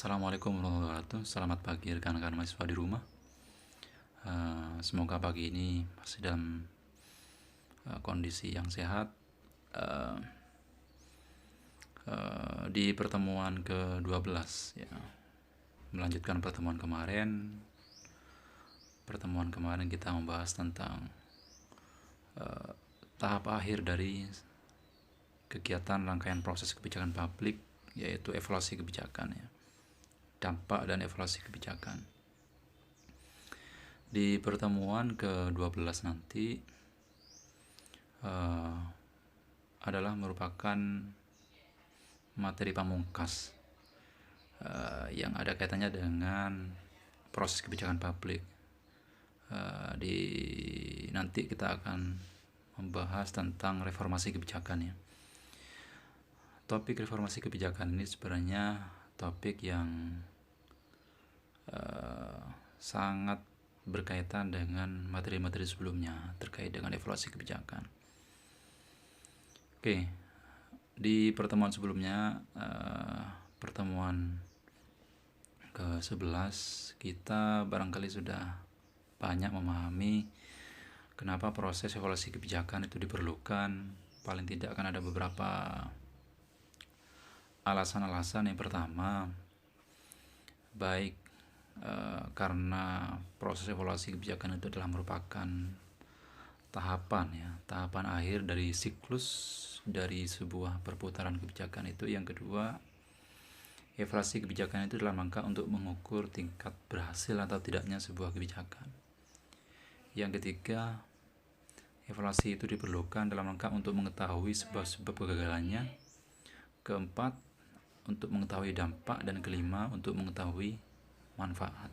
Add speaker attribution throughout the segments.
Speaker 1: Assalamualaikum warahmatullahi wabarakatuh. Selamat pagi rekan-rekan mahasiswa di rumah. Semoga pagi ini masih dalam kondisi yang sehat. Eh, di pertemuan ke-12 ya, melanjutkan pertemuan kemarin. Pertemuan kemarin kita membahas tentang tahap akhir dari kegiatan rangkaian proses kebijakan publik, yaitu evaluasi kebijakan ya. Dampak dan evaluasi kebijakan. Di pertemuan ke-12 nanti adalah merupakan materi pamungkas yang ada kaitannya dengan proses kebijakan publik. Nanti kita akan membahas tentang reformasi kebijakan ya. Topik reformasi kebijakan ini sebenarnya topik yang sangat berkaitan dengan materi-materi sebelumnya terkait dengan evaluasi kebijakan. Oke, di pertemuan sebelumnya, pertemuan ke-11, kita barangkali sudah banyak memahami kenapa proses evaluasi kebijakan itu diperlukan. Paling tidak akan ada beberapa alasan-alasan. Yang pertama, baik karena proses evaluasi kebijakan itu adalah merupakan tahapan akhir dari siklus dari sebuah perputaran kebijakan itu. Yang kedua, evaluasi kebijakan itu dalam rangka untuk mengukur tingkat berhasil atau tidaknya sebuah kebijakan. Yang ketiga, evaluasi itu diperlukan dalam rangka untuk mengetahui sebab-sebab kegagalannya. Keempat, untuk mengetahui dampak. Dan kelima, untuk mengetahui manfaat.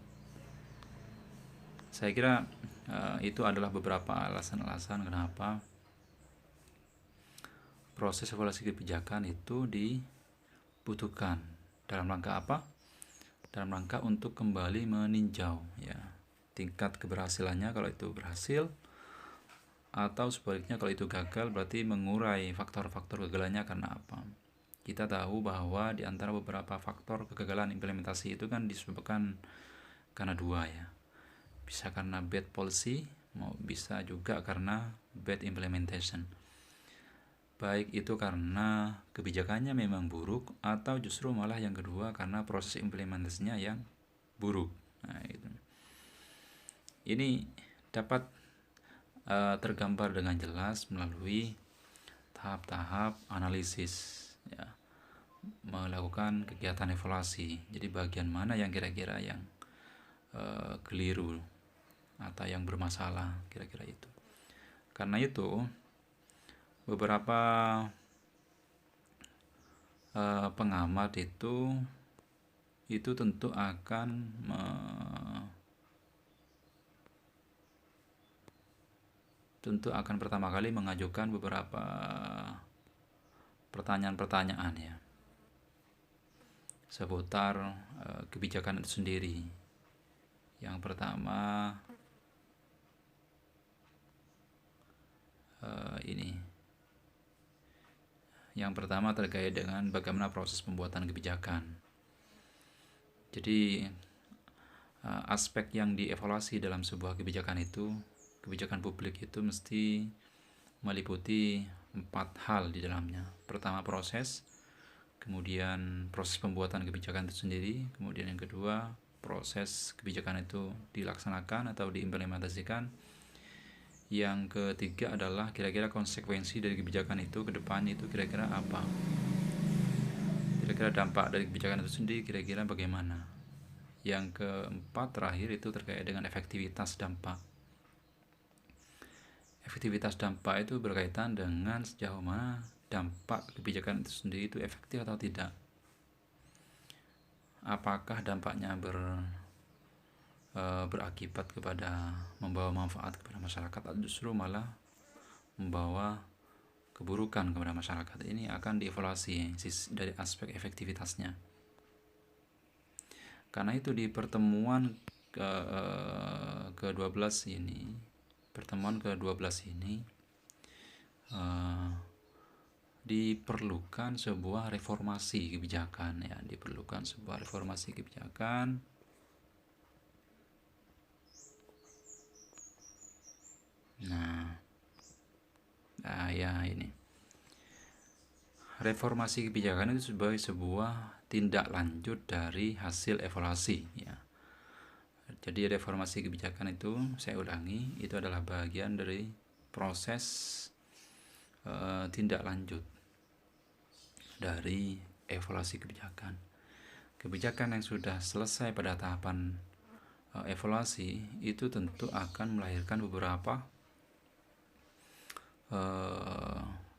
Speaker 1: Saya kira itu adalah beberapa alasan-alasan kenapa proses evaluasi kebijakan itu dibutuhkan. Dalam rangka apa? Dalam rangka untuk kembali meninjau ya tingkat keberhasilannya kalau itu berhasil, atau sebaliknya kalau itu gagal berarti mengurai faktor-faktor kegagalannya karena apa. Kita tahu bahwa di antara beberapa faktor kegagalan implementasi itu kan disebabkan karena dua ya. Bisa karena bad policy, bisa juga karena bad implementation. Baik itu karena kebijakannya memang buruk, atau justru malah yang kedua karena proses implementasinya yang buruk. Nah, itu. Ini dapat tergambar dengan jelas melalui tahap-tahap analisis ya, melakukan kegiatan evaluasi. Jadi bagian mana yang kira-kira yang keliru atau yang bermasalah, kira-kira itu. Karena itu beberapa pengamat itu tentu akan pertama kali mengajukan beberapa pertanyaan-pertanyaan ya seputar kebijakan itu sendiri. Yang pertama Yang pertama terkait dengan bagaimana proses pembuatan kebijakan. Jadi aspek yang dievaluasi dalam sebuah kebijakan itu, kebijakan publik itu mesti meliputi 4 hal di dalamnya. Pertama proses, kemudian proses pembuatan kebijakan itu sendiri, kemudian yang kedua proses kebijakan itu dilaksanakan atau diimplementasikan. Yang ketiga adalah kira-kira konsekuensi dari kebijakan itu ke depan itu kira-kira apa, kira-kira dampak dari kebijakan itu sendiri kira-kira bagaimana. Yang keempat terakhir itu terkait dengan efektivitas dampak. Efektivitas dampak itu berkaitan dengan sejauh mana dampak kebijakan itu sendiri itu efektif atau tidak. Apakah dampaknya berakibat kepada membawa manfaat kepada masyarakat atau justru malah membawa keburukan kepada masyarakat. Ini akan dievaluasi dari aspek efektivitasnya. Karena itu di pertemuan ke-12 ini diperlukan sebuah reformasi kebijakan, ya, diperlukan sebuah reformasi kebijakan. Nah, ya ini. Reformasi kebijakan itu sebagai sebuah tindak lanjut dari hasil evaluasi, ya. Jadi reformasi kebijakan itu, saya ulangi, itu adalah bagian dari proses tindak lanjut dari evaluasi kebijakan. Kebijakan yang sudah selesai pada tahapan evaluasi itu tentu akan melahirkan beberapa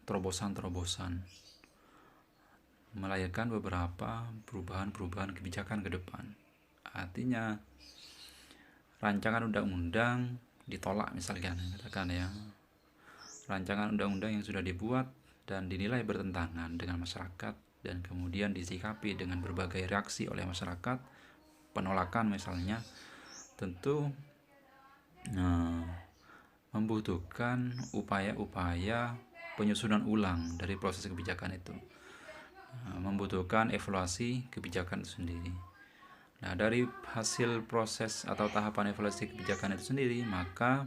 Speaker 1: terobosan-terobosan, melahirkan beberapa perubahan-perubahan kebijakan ke depan. Artinya rancangan undang-undang ditolak misalkan, katakan ya, rancangan undang-undang yang sudah dibuat dan dinilai bertentangan dengan masyarakat dan kemudian disikapi dengan berbagai reaksi oleh masyarakat, penolakan misalnya, tentu membutuhkan upaya-upaya penyusunan ulang dari proses kebijakan itu, membutuhkan evaluasi kebijakan itu sendiri. Nah, dari hasil proses atau tahapan evaluasi kebijakan itu sendiri, maka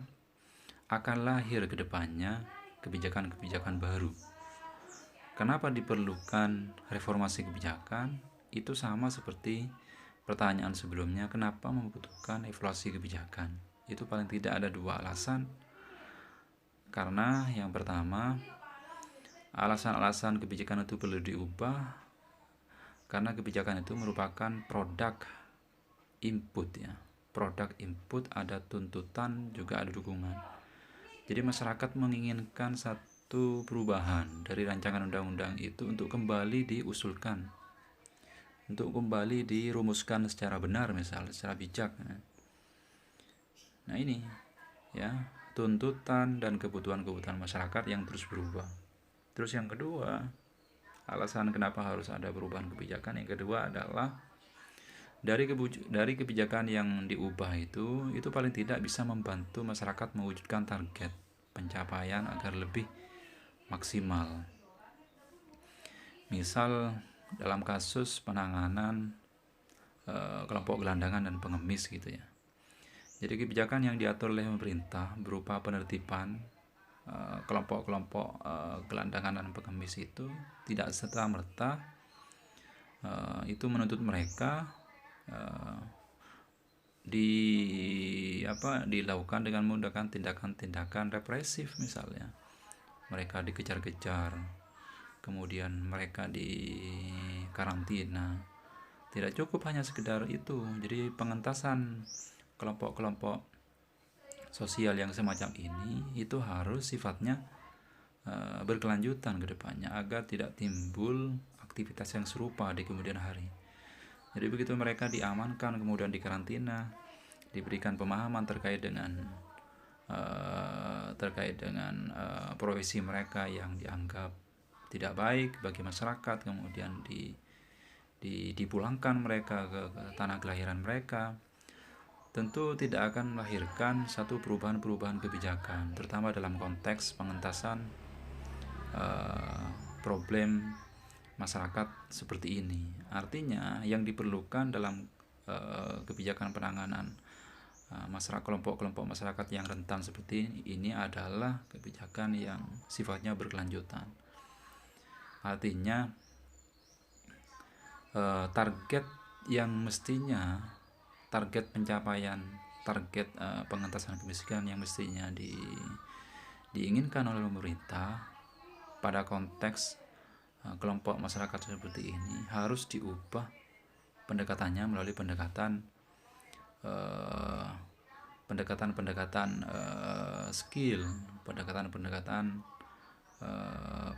Speaker 1: akan lahir ke depannya kebijakan-kebijakan baru. Kenapa diperlukan reformasi kebijakan? Itu sama seperti pertanyaan sebelumnya, kenapa membutuhkan evaluasi kebijakan? Itu paling tidak ada dua alasan. Karena yang pertama, alasan-alasan kebijakan itu perlu diubah karena kebijakan itu merupakan produk input, ya. Produk input, ada tuntutan juga ada dukungan. Jadi masyarakat menginginkan satu perubahan dari rancangan undang-undang itu untuk kembali diusulkan, untuk kembali dirumuskan secara benar, misalnya secara bijak. Nah ini, ya, tuntutan dan kebutuhan-kebutuhan masyarakat yang terus berubah. Terus yang kedua, alasan kenapa harus ada perubahan kebijakan yang kedua adalah dari kebijakan yang diubah itu paling tidak bisa membantu masyarakat mewujudkan target pencapaian agar lebih maksimal. Misal dalam kasus penanganan kelompok gelandangan dan pengemis gitu, ya. Jadi kebijakan yang diatur oleh pemerintah berupa penertiban kelompok-kelompok gelandangan dan pengemis itu tidak serta-merta itu menuntut mereka dilakukan dengan menggunakan tindakan-tindakan represif, misalnya mereka dikejar-kejar, kemudian mereka dikarantina. Tidak cukup hanya sekedar itu. Jadi pengentasan kelompok-kelompok sosial yang semacam ini itu harus sifatnya berkelanjutan ke depannya agar tidak timbul aktivitas yang serupa di kemudian hari. Jadi begitu mereka diamankan kemudian dikarantina, diberikan pemahaman terkait dengan profesi mereka yang dianggap tidak baik bagi masyarakat, kemudian dipulangkan mereka ke tanah kelahiran mereka, tentu tidak akan melahirkan satu perubahan-perubahan kebijakan, terutama dalam konteks pengentasan problem masyarakat seperti ini. Artinya yang diperlukan dalam kebijakan penanganan masyarakat, kelompok-kelompok masyarakat yang rentan seperti ini adalah kebijakan yang sifatnya berkelanjutan. Artinya target yang mestinya, target pencapaian, target pengentasan kemiskinan yang mestinya diinginkan oleh pemerintah pada konteks kelompok masyarakat seperti ini harus diubah pendekatannya melalui pendekatan skill, pendekatan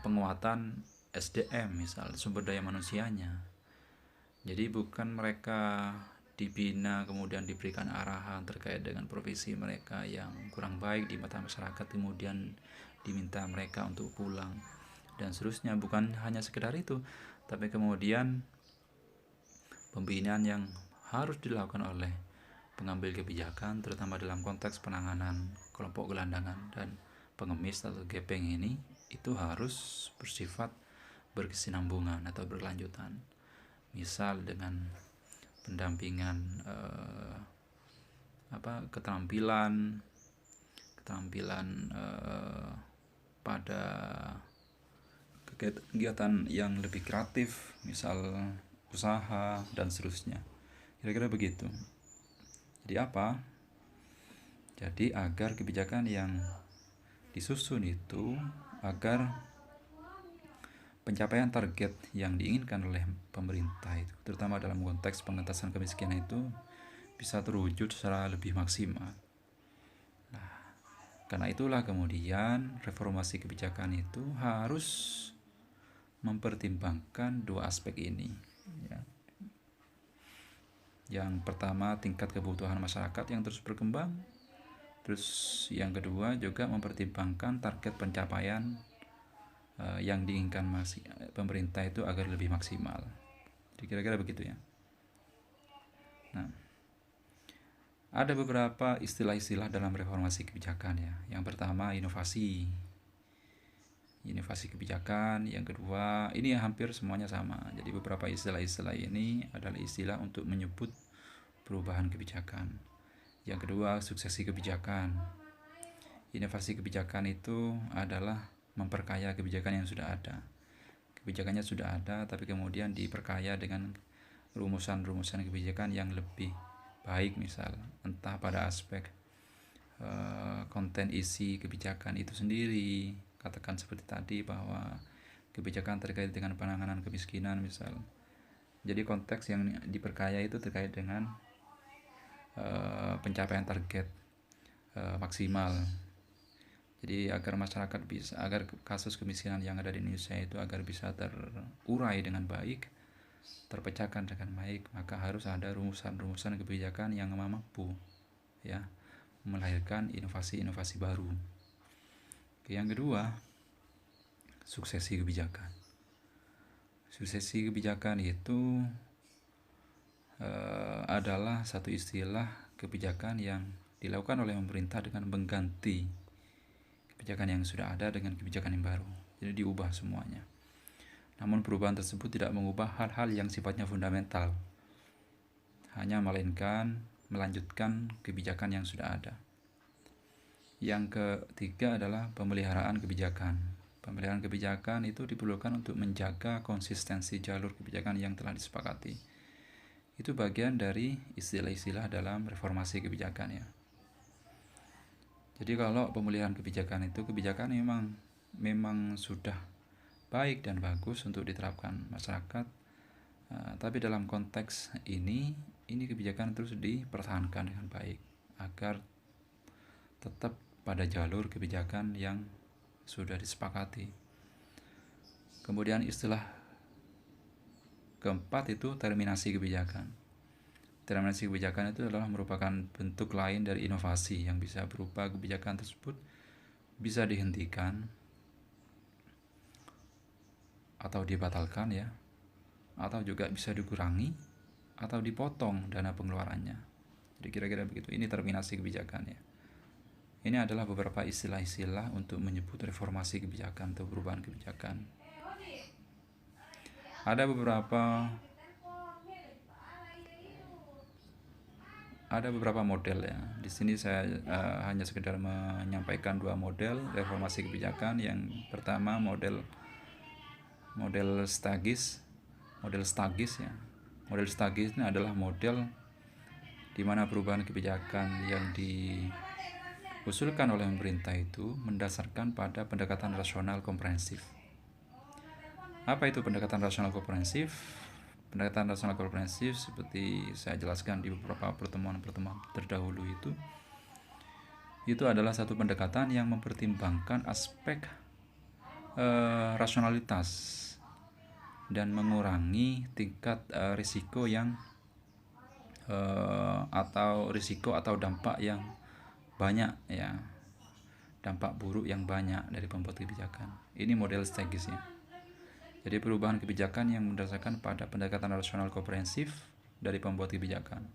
Speaker 1: penguatan SDM, misal sumber daya manusianya. Jadi bukan mereka dibina kemudian diberikan arahan terkait dengan profesi mereka yang kurang baik di mata masyarakat, kemudian diminta mereka untuk pulang dan seterusnya. Bukan hanya sekedar itu, tapi kemudian pembinaan yang harus dilakukan oleh pengambil kebijakan, terutama dalam konteks penanganan kelompok gelandangan dan pengemis atau gepeng ini, itu harus bersifat berkesinambungan atau berlanjutan. Misal dengan pendampingan keterampilan pada kegiatan yang lebih kreatif, misal usaha dan seterusnya. Kira-kira begitu. Jadi apa? Jadi agar kebijakan yang disusun itu agar pencapaian target yang diinginkan oleh pemerintah itu, terutama dalam konteks pengentasan kemiskinan itu, bisa terwujud secara lebih maksimal. Nah, karena itulah kemudian reformasi kebijakan itu harus mempertimbangkan dua aspek ini. Ya. Yang pertama, tingkat kebutuhan masyarakat yang terus berkembang. Terus yang kedua juga mempertimbangkan target pencapaian yang diinginkan pemerintah itu agar lebih maksimal. Jadi kira-kira begitu ya. Nah, ada beberapa istilah-istilah dalam reformasi kebijakan ya. Yang pertama, inovasi kebijakan. Yang kedua, ini hampir semuanya sama. Jadi beberapa istilah-istilah ini adalah istilah untuk menyebut perubahan kebijakan. Yang kedua, suksesi kebijakan. Inovasi kebijakan itu adalah memperkaya kebijakan yang sudah ada. Kebijakannya sudah ada, tapi kemudian diperkaya dengan rumusan-rumusan kebijakan yang lebih baik, misal entah pada aspek konten isi kebijakan itu sendiri. Katakan seperti tadi bahwa kebijakan terkait dengan penanganan kemiskinan misal. Jadi konteks yang diperkaya itu terkait dengan pencapaian target maksimal. Jadi agar masyarakat bisa, agar kasus kemiskinan yang ada di Indonesia itu agar bisa terurai dengan baik, terpecahkan dengan baik, maka harus ada rumusan-rumusan kebijakan yang mampu ya melahirkan inovasi-inovasi baru. Yang kedua, suksesi kebijakan. Suksesi kebijakan itu adalah satu istilah kebijakan yang dilakukan oleh pemerintah dengan mengganti kebijakan yang sudah ada dengan kebijakan yang baru. Jadi diubah semuanya. Namun perubahan tersebut tidak mengubah hal-hal yang sifatnya fundamental, hanya melainkan melanjutkan kebijakan yang sudah ada. Yang ketiga adalah pemeliharaan kebijakan. Pemeliharaan kebijakan itu diperlukan untuk menjaga konsistensi jalur kebijakan yang telah disepakati. Itu bagian dari istilah-istilah dalam reformasi kebijakan ya. Jadi kalau pemeliharaan kebijakan itu, kebijakan memang sudah baik dan bagus untuk diterapkan masyarakat, tapi dalam konteks ini kebijakan terus dipertahankan dengan baik agar tetap pada jalur kebijakan yang sudah disepakati. Kemudian istilah keempat itu terminasi kebijakan. Terminasi kebijakan itu adalah merupakan bentuk lain dari inovasi yang bisa berupa kebijakan tersebut bisa dihentikan atau dibatalkan ya, atau juga bisa dikurangi atau dipotong dana pengeluarannya. Jadi kira-kira begitu. Ini terminasi kebijakan ya. Ini adalah beberapa istilah-istilah untuk menyebut reformasi kebijakan atau perubahan kebijakan. Ada beberapa model ya. Di sini saya hanya sekedar menyampaikan dua model reformasi kebijakan. Yang pertama model stagis ya. Model stagis ini adalah model di mana perubahan kebijakan yang diusulkan oleh pemerintah itu mendasarkan pada pendekatan rasional komprehensif. Apa itu pendekatan rasional komprehensif? Pendekatan rasional komprehensif seperti saya jelaskan di beberapa pertemuan terdahulu itu adalah satu pendekatan yang mempertimbangkan aspek rasionalitas dan mengurangi tingkat risiko yang atau dampak yang banyak ya, dampak buruk yang banyak dari pembuat kebijakan. Ini model stagis ya. Jadi perubahan kebijakan yang berdasarkan pada pendekatan rasional komprehensif dari pembuat kebijakan.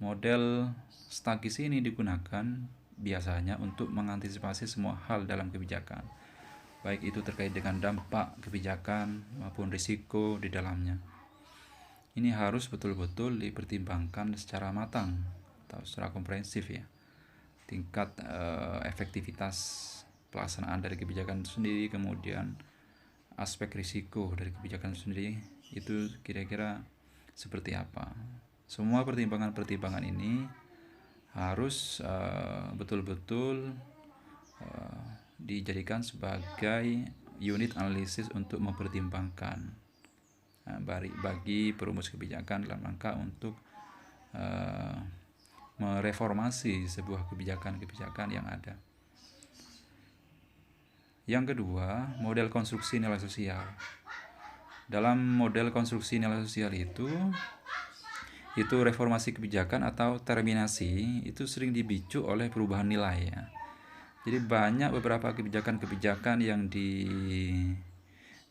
Speaker 1: Model stagis ini digunakan biasanya untuk mengantisipasi semua hal dalam kebijakan, baik itu terkait dengan dampak kebijakan maupun risiko di dalamnya. Ini harus betul-betul dipertimbangkan secara matang atau secara komprehensif ya. Tingkat efektivitas pelaksanaan dari kebijakan itu sendiri, kemudian aspek risiko dari kebijakan itu sendiri, itu kira-kira seperti apa. Semua pertimbangan-pertimbangan ini harus betul-betul dijadikan sebagai unit analisis untuk mempertimbangkan bagi perumus kebijakan dalam rangka untuk mereformasi sebuah kebijakan-kebijakan yang ada. Yang kedua, model konstruksi nilai sosial. Dalam model konstruksi nilai sosial itu reformasi kebijakan atau terminasi itu sering dipicu oleh perubahan nilai ya. Jadi banyak beberapa kebijakan-kebijakan yang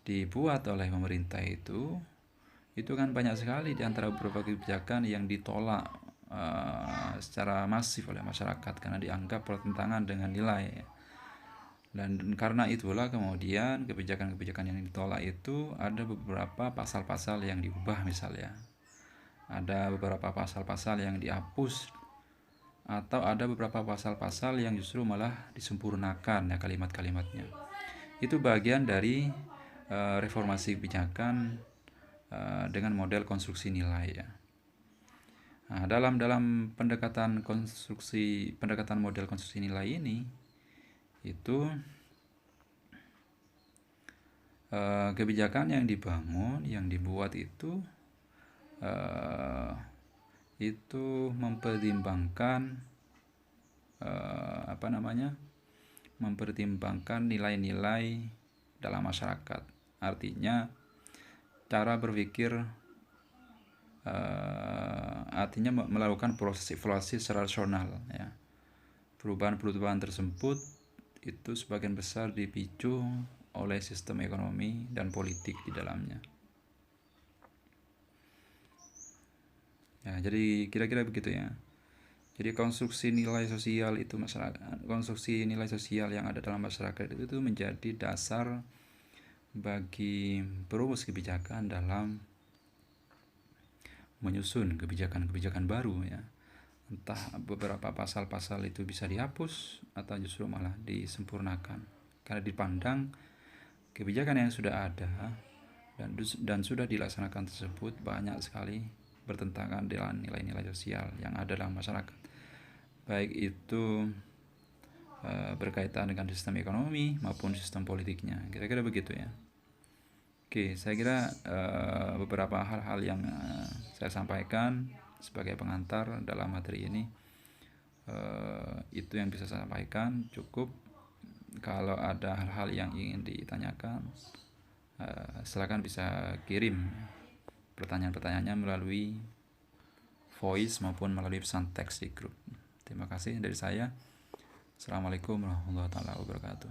Speaker 1: dibuat oleh pemerintah itu kan banyak sekali di antara beberapa kebijakan yang ditolak secara masif oleh masyarakat karena dianggap bertentangan dengan nilai. Dan karena itulah kemudian kebijakan-kebijakan yang ditolak itu ada beberapa pasal-pasal yang diubah misalnya. Ada beberapa pasal-pasal yang dihapus atau ada beberapa pasal-pasal yang justru malah disempurnakan ya kalimat-kalimatnya. Itu bagian dari reformasi kebijakan dengan model konstruksi nilai ya. Nah, dalam pendekatan model konstruksi nilai ini itu kebijakan yang dibangun, yang dibuat itu mempertimbangkan mempertimbangkan nilai-nilai dalam masyarakat. Artinya cara berpikir, artinya melakukan proses evaluasi secara rasional ya. Perubahan-perubahan tersebut itu sebagian besar dipicu oleh sistem ekonomi dan politik di dalamnya. Ya, jadi kira-kira begitu ya. Jadi konstruksi nilai sosial itu konstruksi nilai sosial yang ada dalam masyarakat itu menjadi dasar bagi perumus kebijakan dalam menyusun kebijakan-kebijakan baru ya. Entah beberapa pasal-pasal itu bisa dihapus atau justru malah disempurnakan karena dipandang kebijakan yang sudah ada dan sudah dilaksanakan tersebut banyak sekali bertentangan dengan nilai-nilai sosial yang ada dalam masyarakat, baik itu berkaitan dengan sistem ekonomi maupun sistem politiknya. Kira-kira begitu ya. Oke, saya kira beberapa hal-hal yang saya sampaikan sebagai pengantar dalam materi ini itu yang bisa saya sampaikan. Cukup. Kalau ada hal-hal yang ingin ditanyakan, silakan bisa kirim pertanyaan-pertanyaannya melalui voice maupun melalui pesan teks di grup. Terima kasih dari saya. Assalamualaikum warahmatullahi wabarakatuh.